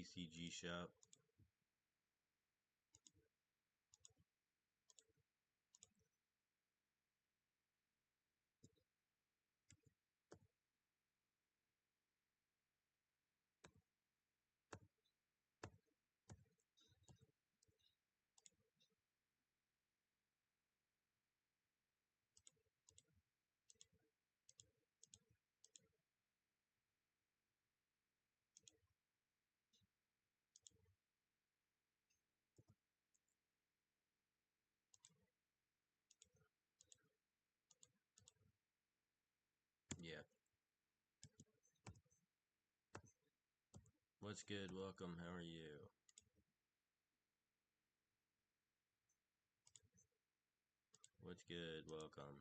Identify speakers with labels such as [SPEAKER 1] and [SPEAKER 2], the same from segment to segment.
[SPEAKER 1] TCG Shop. Yeah. What's good? Welcome. How are you? What's good? Welcome.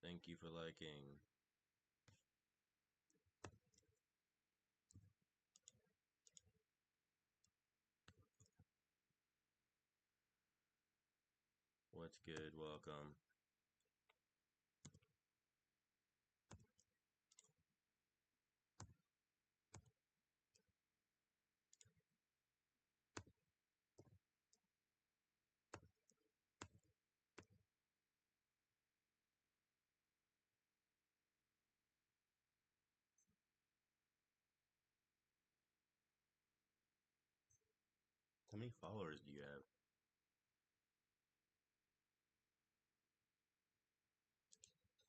[SPEAKER 1] Thank you for liking. What's good? Welcome. How many followers do you have?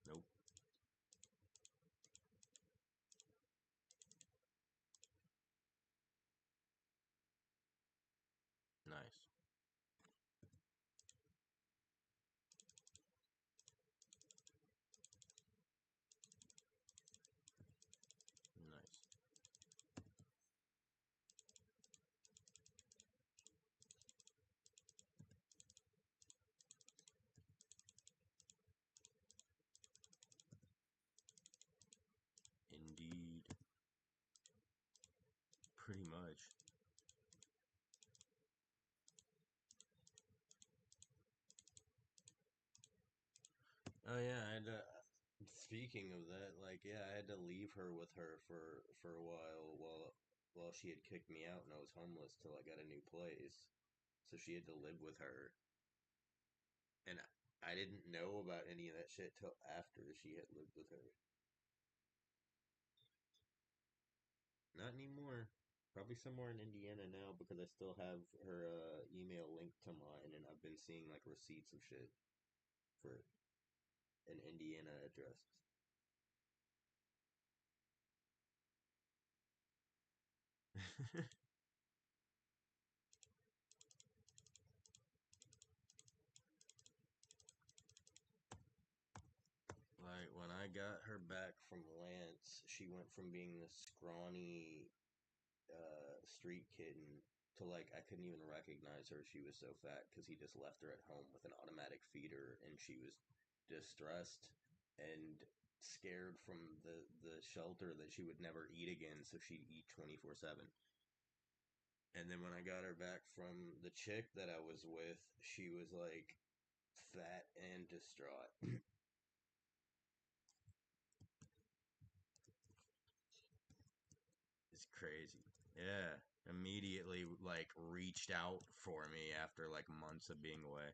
[SPEAKER 1] Nope. Nice. Nice. Indeed. Pretty much. Oh yeah, I had to, speaking of that, like yeah, I had to leave her with her for a while she had kicked me out and I was homeless till I got a new place. So she had to live with her. And I didn't know about any of that shit till after she had lived with her. Not anymore. Probably somewhere in Indiana now because I still have her email linked to mine and I've been seeing like receipts of shit for an Indiana address. Like when I got her back from Lance, she went from being this scrawny street kitten to like I couldn't even recognize her. She was so fat because he just left her at home with an automatic feeder, and she was distressed and scared from the shelter that she would never eat again, so she'd eat 24/7. And then when I got her back from the chick that I was with, she was like fat and distraught. It's crazy. Yeah. Immediately like reached out for me after like months of being away.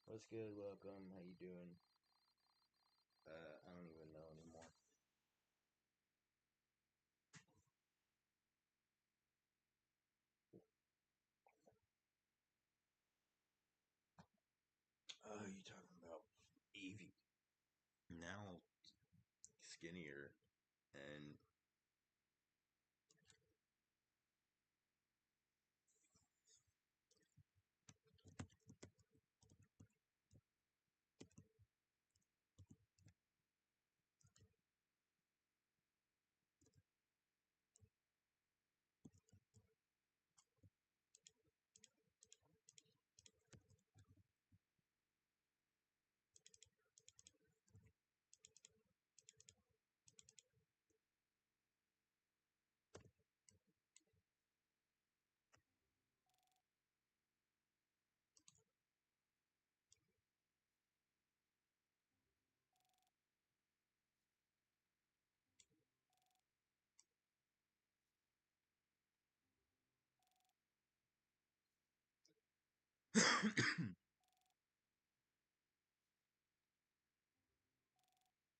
[SPEAKER 1] What's good? Welcome. How you doing? I don't even know anymore. Oh, you talking about Evie? Now skinnier and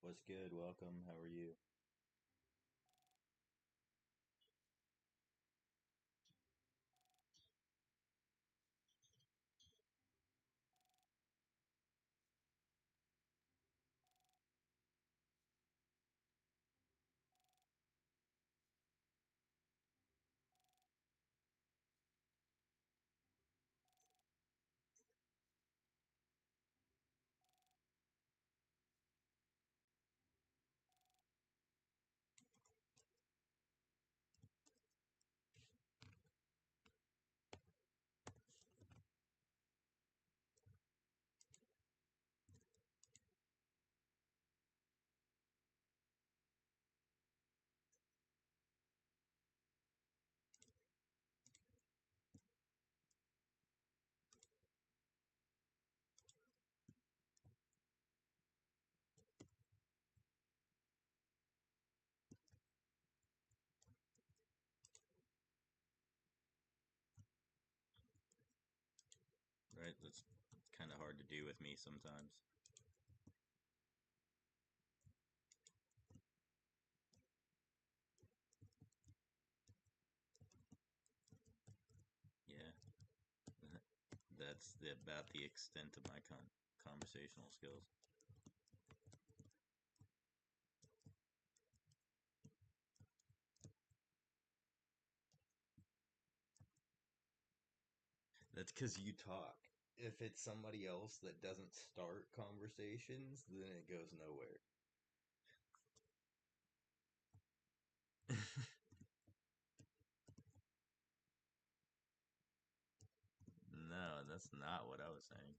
[SPEAKER 2] What's good? Welcome. How are you? Right, that's kind of hard to do with me sometimes. Yeah, that's about the extent of my conversational skills.
[SPEAKER 1] That's because you talk. If it's somebody else that doesn't start conversations, then it goes nowhere.
[SPEAKER 2] No, that's not what I was saying.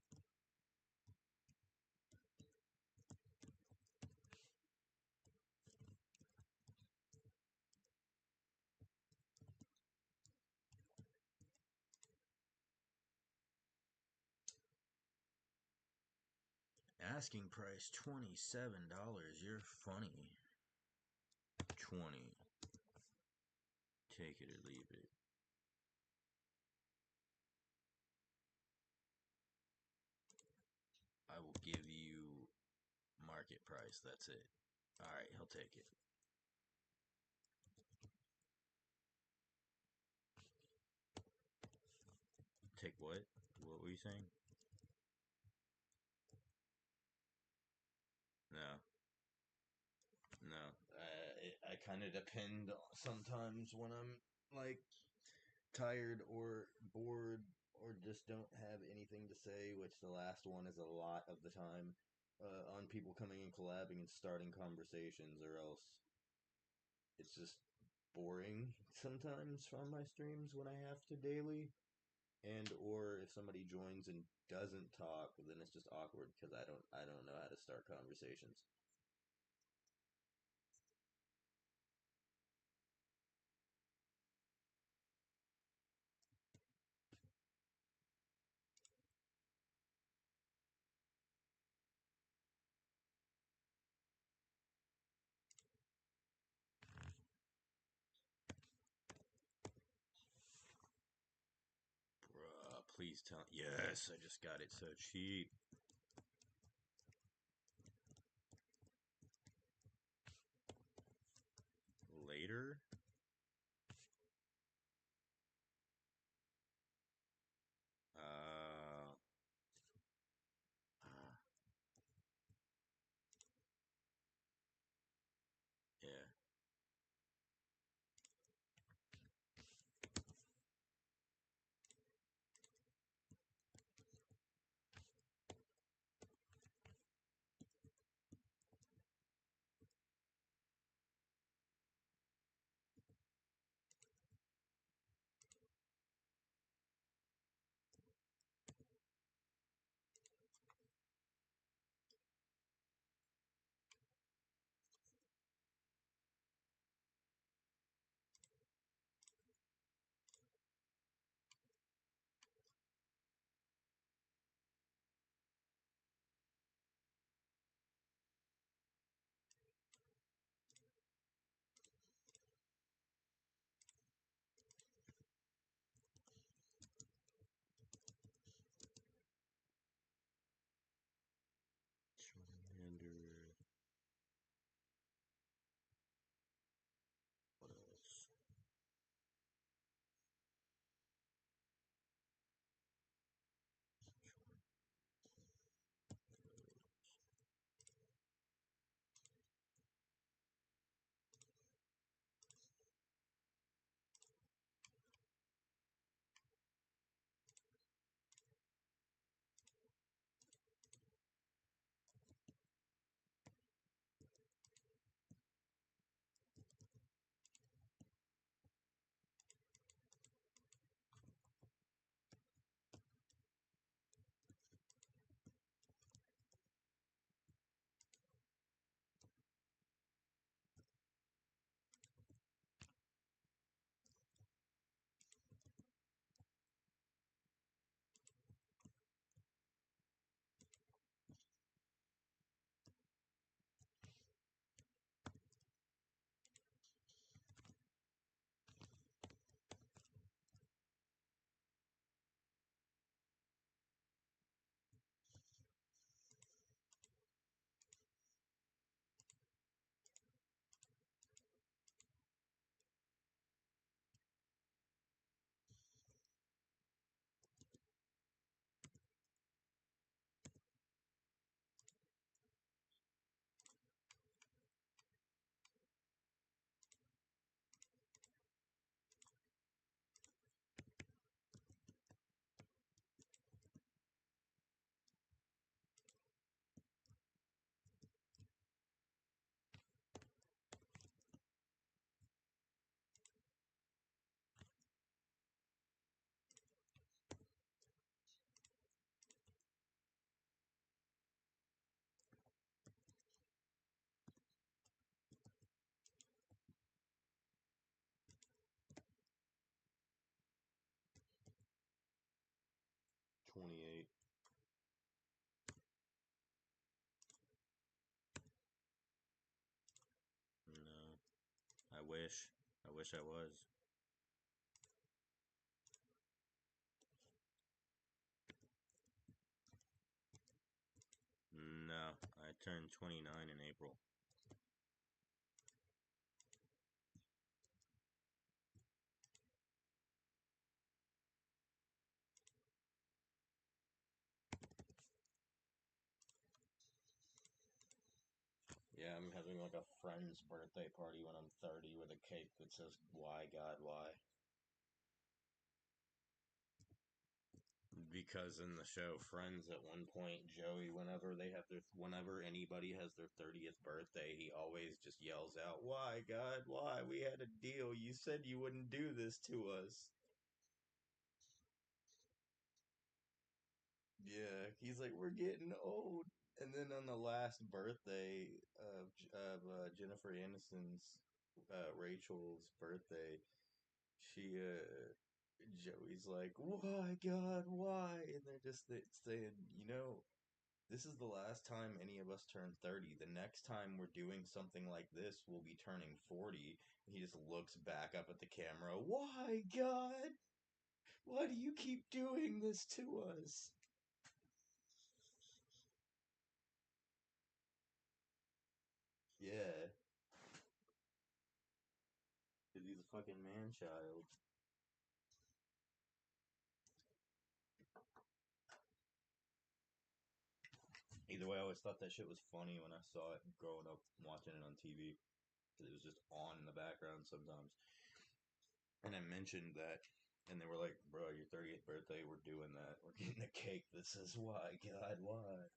[SPEAKER 2] Asking price $27. You're funny. 20. Take it or leave it. I will give you market price. That's it. All right, he'll take it. Take what? What were you saying? No, no.
[SPEAKER 1] I kind of depend sometimes when I'm like tired or bored or just don't have anything to say, which the last one is a lot of the time, on people coming and collabing and starting conversations, or else it's just boring sometimes on my streams when I have to daily. And or if somebody joins and doesn't talk, then it's just awkward because I don't know how to start conversations.
[SPEAKER 2] bruh. Please tell. Yes, I just got it so cheap. Later. Uh, uh yeah.
[SPEAKER 1] 28.
[SPEAKER 2] No. I wish. I wish I was. No. I turned 29 in April.
[SPEAKER 1] Yeah, I'm having like a friend's birthday party when I'm 30 with a cake that says, "Why, God, why?" Because in the show Friends, at one point, Joey, whenever anybody has their 30th birthday, he always just yells out, "Why, God, why? We had a deal. You said you wouldn't do this to us." Yeah, he's like, "We're getting old." And then on the last birthday of Jennifer Aniston's Rachel's birthday, she Joey's like, "Why, God, why?" And they're just saying, "This is the last time any of us turn 30. The next time we're doing something like this, we'll be turning 40." And he just looks back up at the camera. "Why, God? Why do you keep doing this to us?" Yeah, because he's a fucking man child. Either way, I always thought that shit was funny when I saw it growing up watching it on TV because it was just on in the background sometimes. And I mentioned that, and they were like, "Bro, your 30th birthday, we're doing that. We're getting a cake that says, 'Why, God, why?'"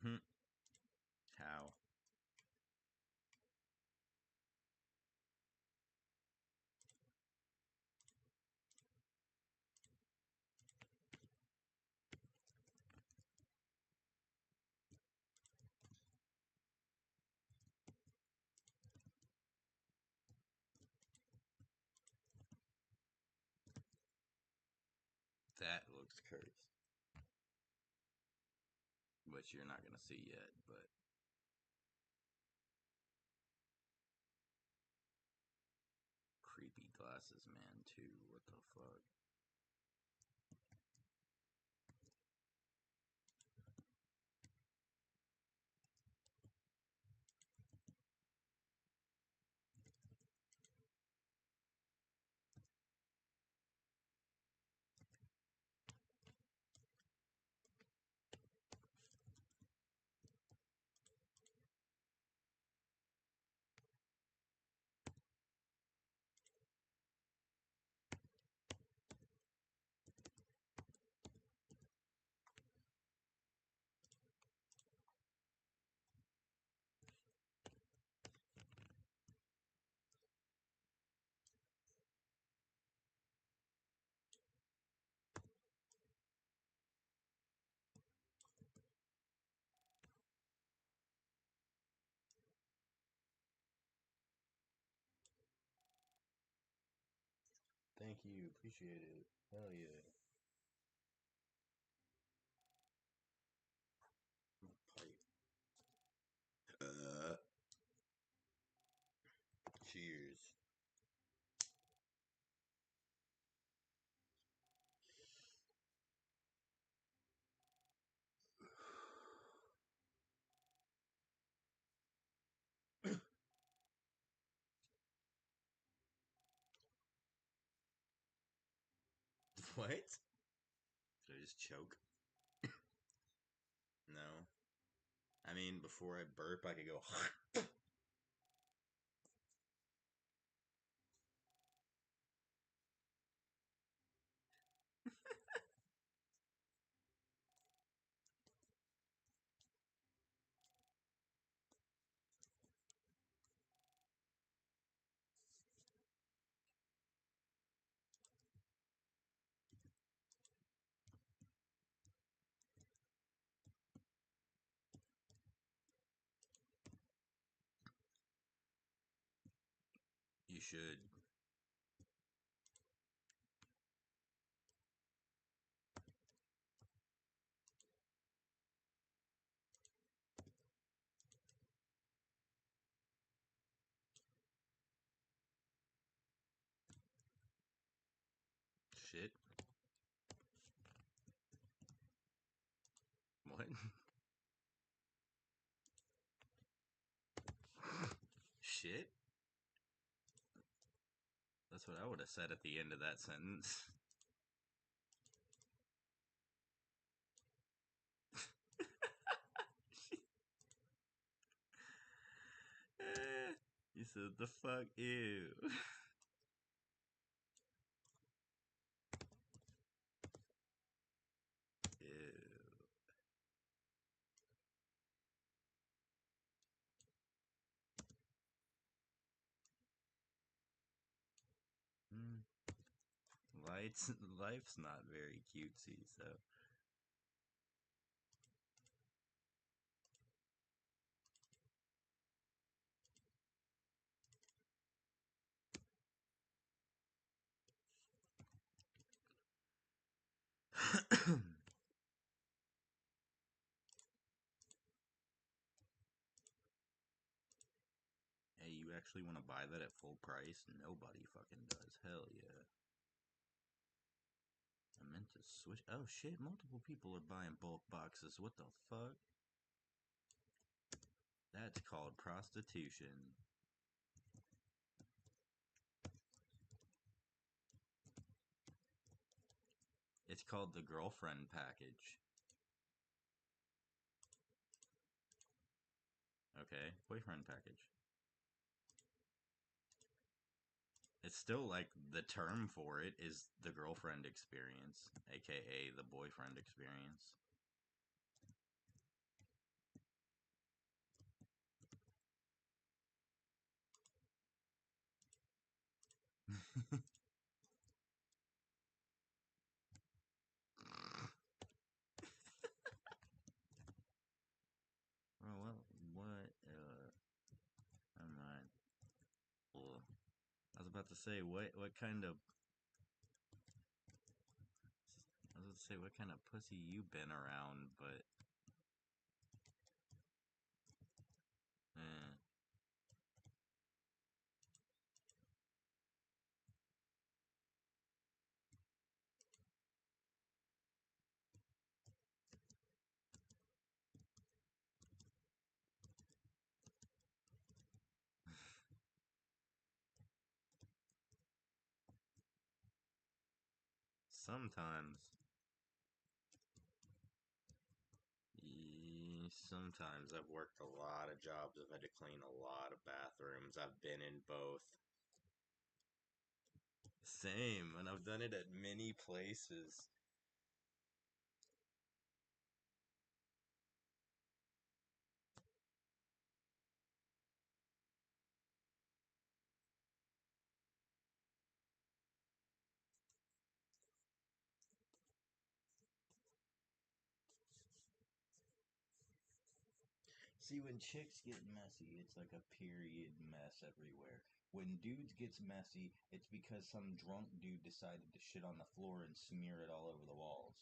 [SPEAKER 2] Hmm. How? That looks cursed. Which you're not gonna see yet, but creepy glasses man too. What the fuck?
[SPEAKER 1] Thank you, appreciate it. Hell yeah. Pipe. Uh, Cheers. What?
[SPEAKER 2] Did I just choke? No. I mean, before I burp, I could go. You should. Shit. What? Shit? That's what I would have said at the end of that sentence. You said the fuck ew. Ew. Hmm. Life's not very cutesy, so. Hey, you actually want to buy that at full price? Nobody fucking does. Hell yeah. I meant to switch. Oh shit, multiple people are buying bulk boxes. What the fuck? That's called prostitution. It's called the girlfriend package. Okay, boyfriend package. It's still like the term for it is the girlfriend experience, aka the boyfriend experience. Well, what? Never mind. Ugh. I was about to say, what kind of? I was about to say, what kind of pussy you been around, but eh. Sometimes. Sometimes I've worked a lot of jobs. I've had to clean a lot of bathrooms. I've been in both. Same, and I've done it at many places. See, when chicks get messy, it's like a period mess everywhere. When dudes gets messy, it's because some drunk dude decided to shit on the floor and smear it all over the walls.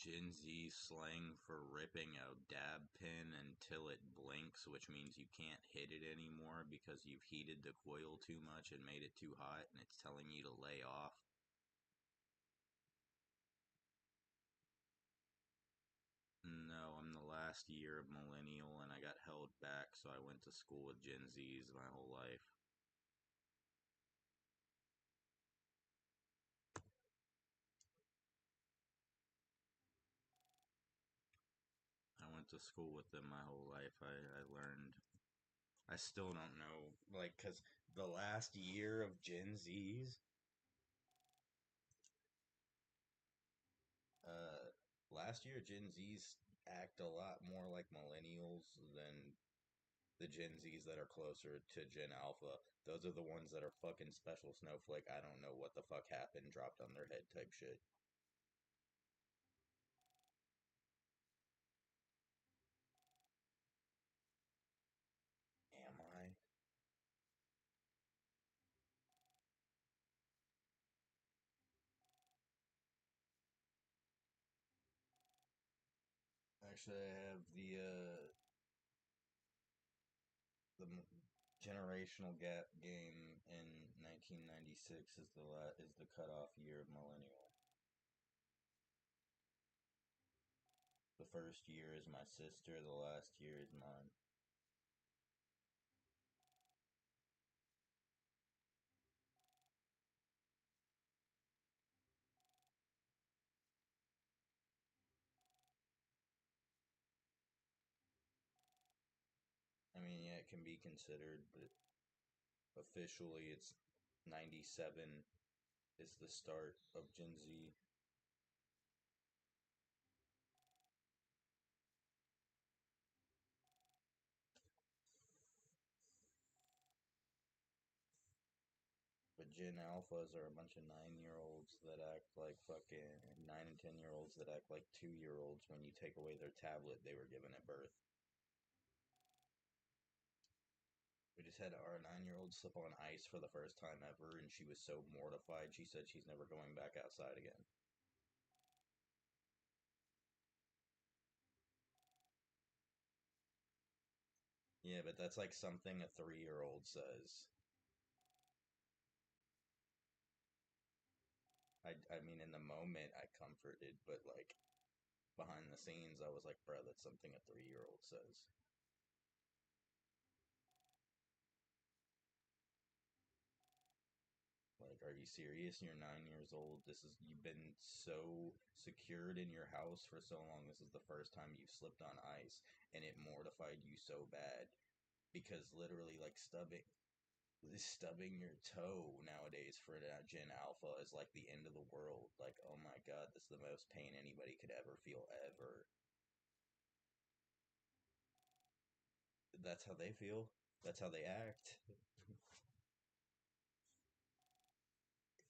[SPEAKER 2] Gen Z slang for ripping a dab pin until it blinks, which means you can't hit it anymore because you've heated the coil too much and made it too hot and it's telling you to lay off. No, I'm the last year of millennial and I got held back, so I went to school with Gen Zs my whole life. I went to school with them my whole life. I learned. I still don't know, like, because the last year of Gen Zs, uh, last year Gen Zs act a lot more like millennials than the Gen Zs that are closer to Gen Alpha. Those are the ones that are fucking special snowflake. I don't know what the fuck happened, dropped on their head type shit. Am I? Actually, I have the generational gap game in 1996 is the cutoff year of millennial. The first year is my sister. The last year is mine. I mean, yeah, it can be considered, but officially it's 97 is the start of Gen Z. But Gen Alphas are a bunch of 9 year olds that act like fucking 9 and 10 year olds that act like 2 year olds when you take away their tablet they were given at birth. We just had our 9 year old slip on ice for the first time ever, and she was so mortified she said she's never going back outside again. Yeah, but that's like something a 3 year old says. I mean, in the moment I comforted, but like behind the scenes I was like, bro, that's something a 3 year old says. Like, are you serious? You're 9 years old. This is You've been so secured in your house for so long. This is the first time you've slipped on ice, and it mortified you so bad because literally, like stubbing your toe nowadays for a Gen Alpha is like the end of the world. Like, oh my god, this is the most pain anybody could ever feel ever. That's how they feel. That's how they act.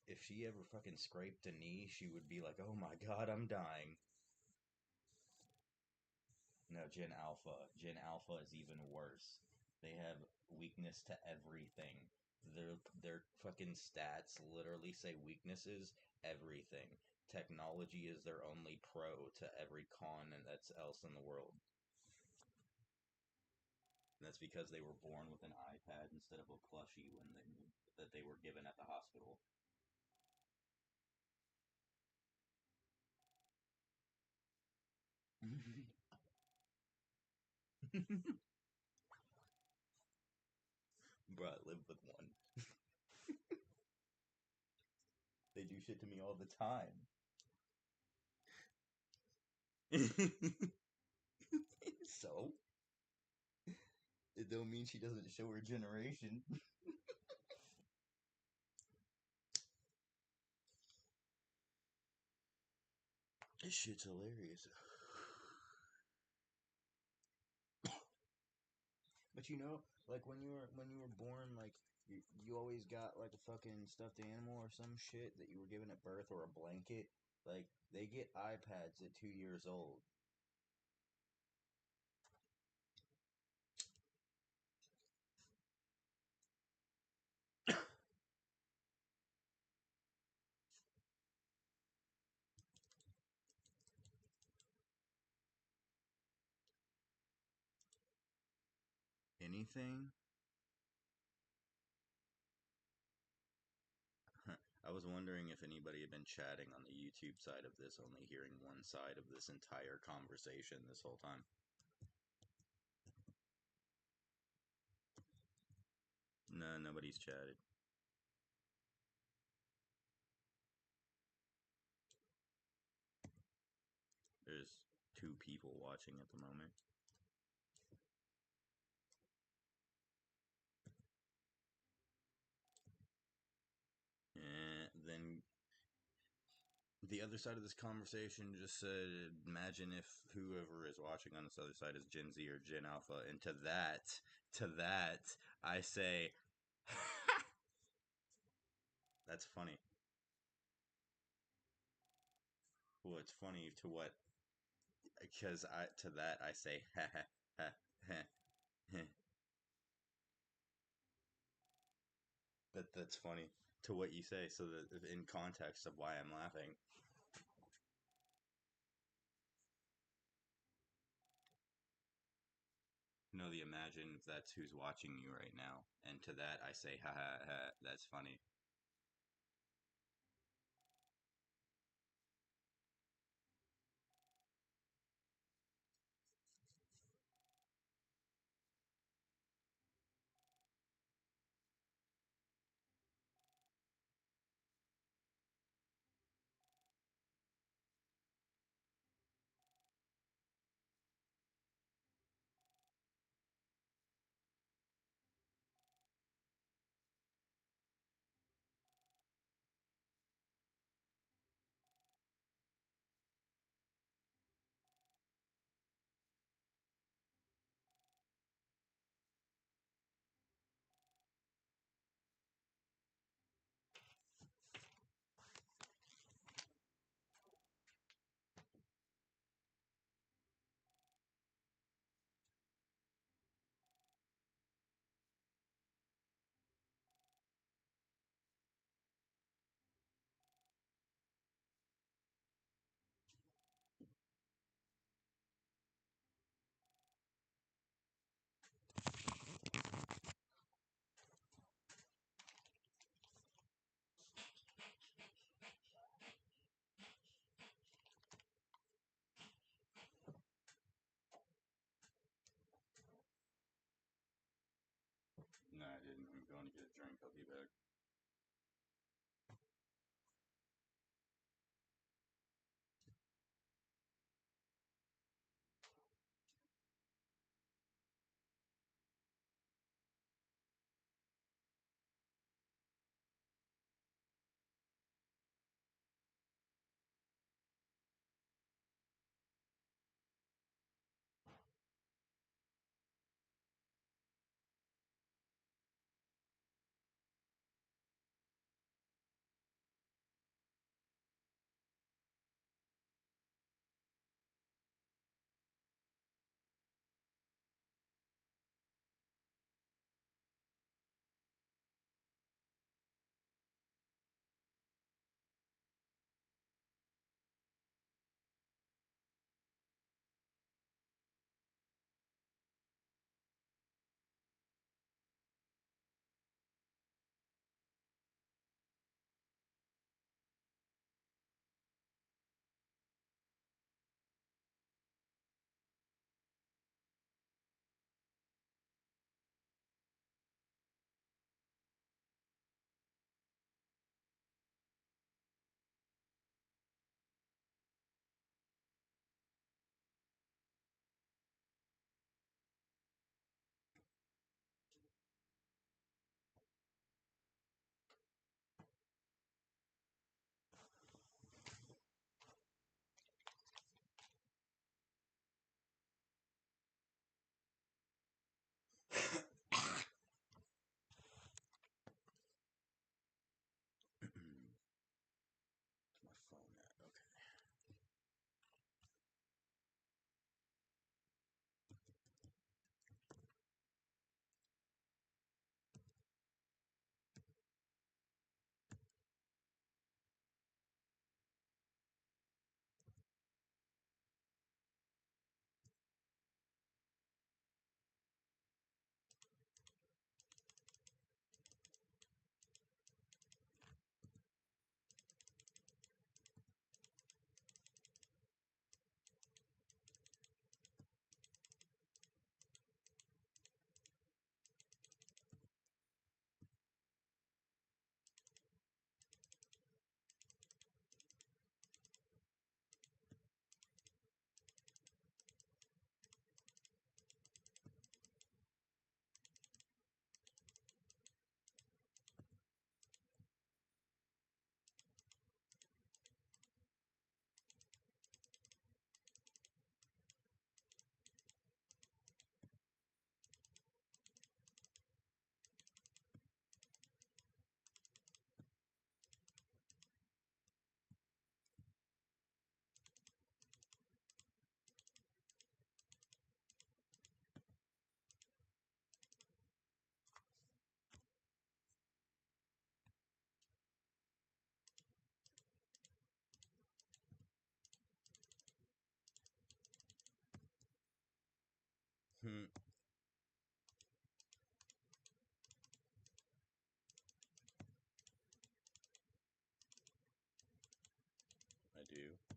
[SPEAKER 2] If she ever fucking scraped a knee, she would be like, "Oh my god, I'm dying." No, Gen Alpha. Gen Alpha is even worse. They have weakness to everything. Their fucking stats literally say weaknesses everything. Technology is their only pro to every con and that's else in the world. And that's because they were born with an iPad instead of a plushie that they were given at the hospital. Bro, I live with one. They do shit to me all the time. So it don't mean she doesn't show her generation. This shit's hilarious. But like when you were born, like you always got like a fucking stuffed animal or some shit that you were given at birth or a blanket. Like they get iPads at 2 years old. anything? I was wondering if anybody had been chatting on the YouTube side of this, only hearing one side of this entire conversation this whole time. No, nobody's chatted. There's two people watching at the moment. And then the other side of this conversation just said, imagine if whoever is watching on this other side is Gen Z or Gen Alpha. And to that, I say, that's funny. Well, it's funny to what? Because to that I say, ha ha ha ha. That's funny to what you say. So that in context of why I'm laughing. No, the imagine if that's who's watching you right now. And to that I say, ha ha ha. That's funny. No, I didn't. I'm going to get a drink. I'll be back. do.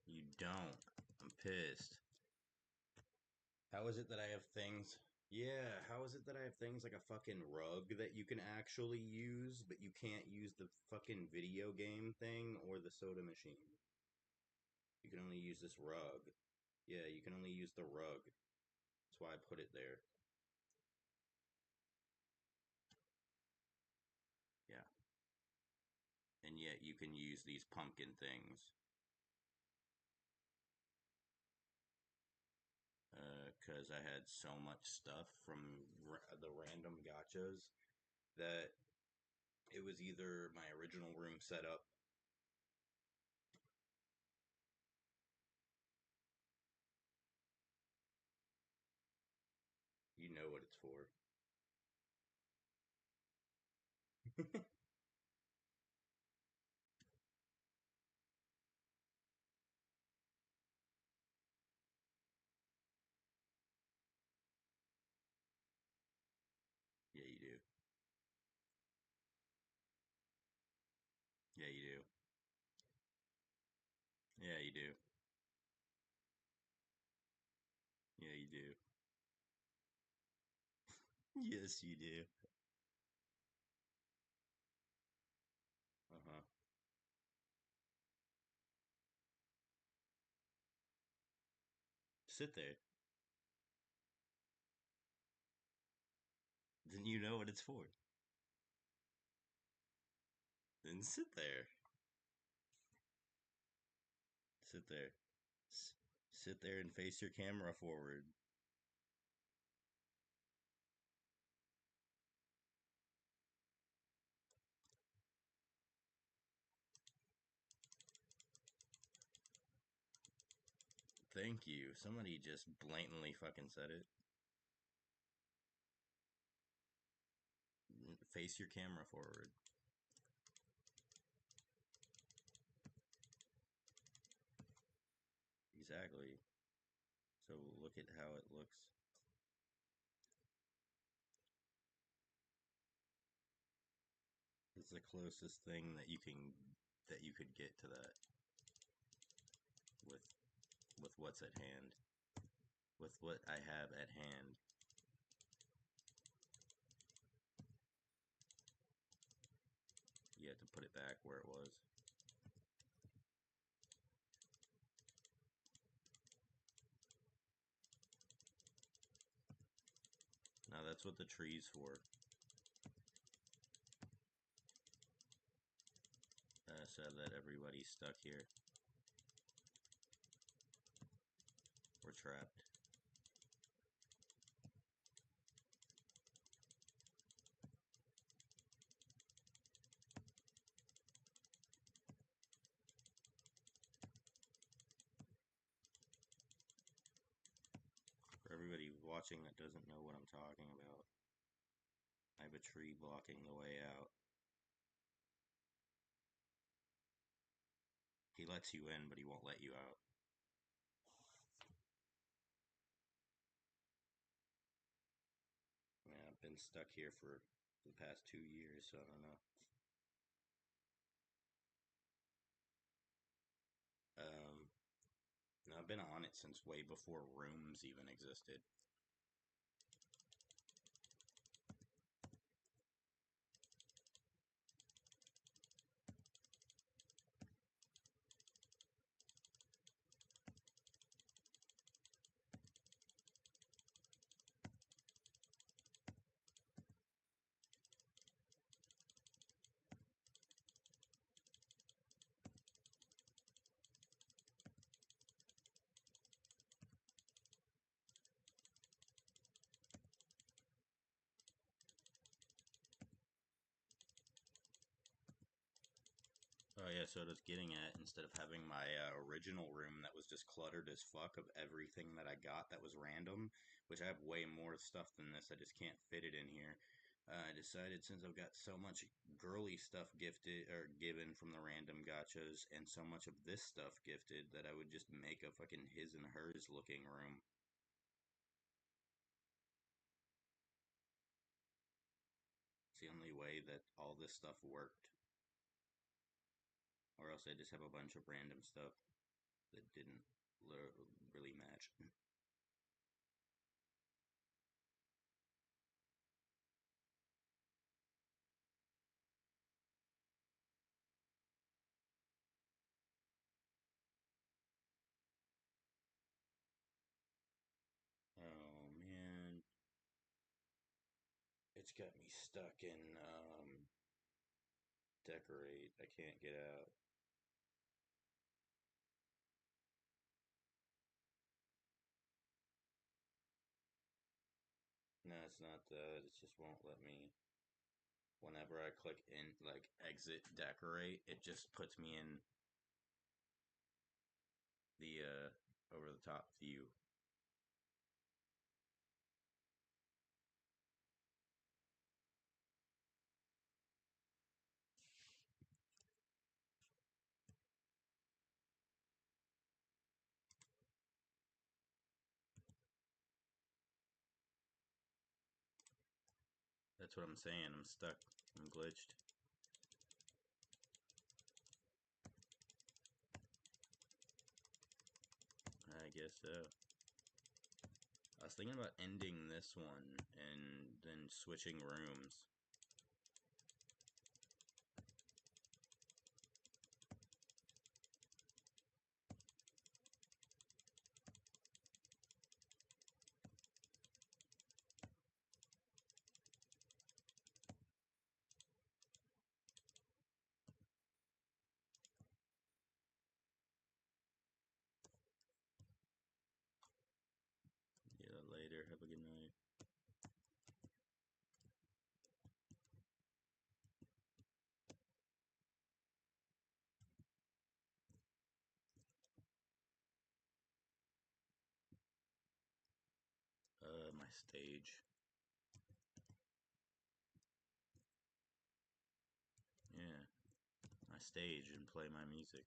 [SPEAKER 2] You don't. I'm pissed. How is it that I have things? Yeah, how is it that I have things like a fucking rug that you can actually use, but you can't use the fucking video game thing or the soda machine? You can only use this rug. Yeah, you can only use the rug. That's why I put it there. Yeah. And yet you can use these pumpkin things. Because I had so much stuff from the random gachas that it was either my original room setup. You know what it's for. Yeah, you do. Yeah, you do. Yeah, you do. Yeah, you do. Yes, you do. Uh huh. Sit there. Then you know what it's for. Then sit there. Sit there. S- Sit there and face your camera forward. Thank you. Somebody just blatantly fucking said it. Face your camera forward. Exactly. So look at how it looks. It's the closest thing that you could get to that with what's at hand. With what I have at hand. You had to put it back where it was. Now that's what the tree's for. So that everybody's stuck here. We're trapped. For everybody watching that doesn't know what I'm talking about, I have a tree blocking the way out. He lets you in, but he won't let you out. Man, I've been stuck here for the past 2 years, so I don't know. Um, no, I've been on it since way before rooms even existed. yeah, so what I was getting at, instead of having my original room that was just cluttered as fuck of everything that I got that was random, which I have way more stuff than this, I just can't fit it in here. I decided since I've got so much girly stuff gifted or given from the random gachas and so much of this stuff gifted that I would just make a fucking his and hers looking room. It's the only way that all this stuff worked. Or else I just have a bunch of random stuff that didn't really match. Oh man, it's got me stuck in decorate. I can't get out. No, it's not that. It just won't let me. Whenever I click in, like exit decorate, it just puts me in the over the top view. That's what I'm saying. I'm stuck. I'm glitched. I guess so. I was thinking about ending this one and then switching rooms. Yeah, later. Have a good night. My stage. Yeah, my stage and play my music.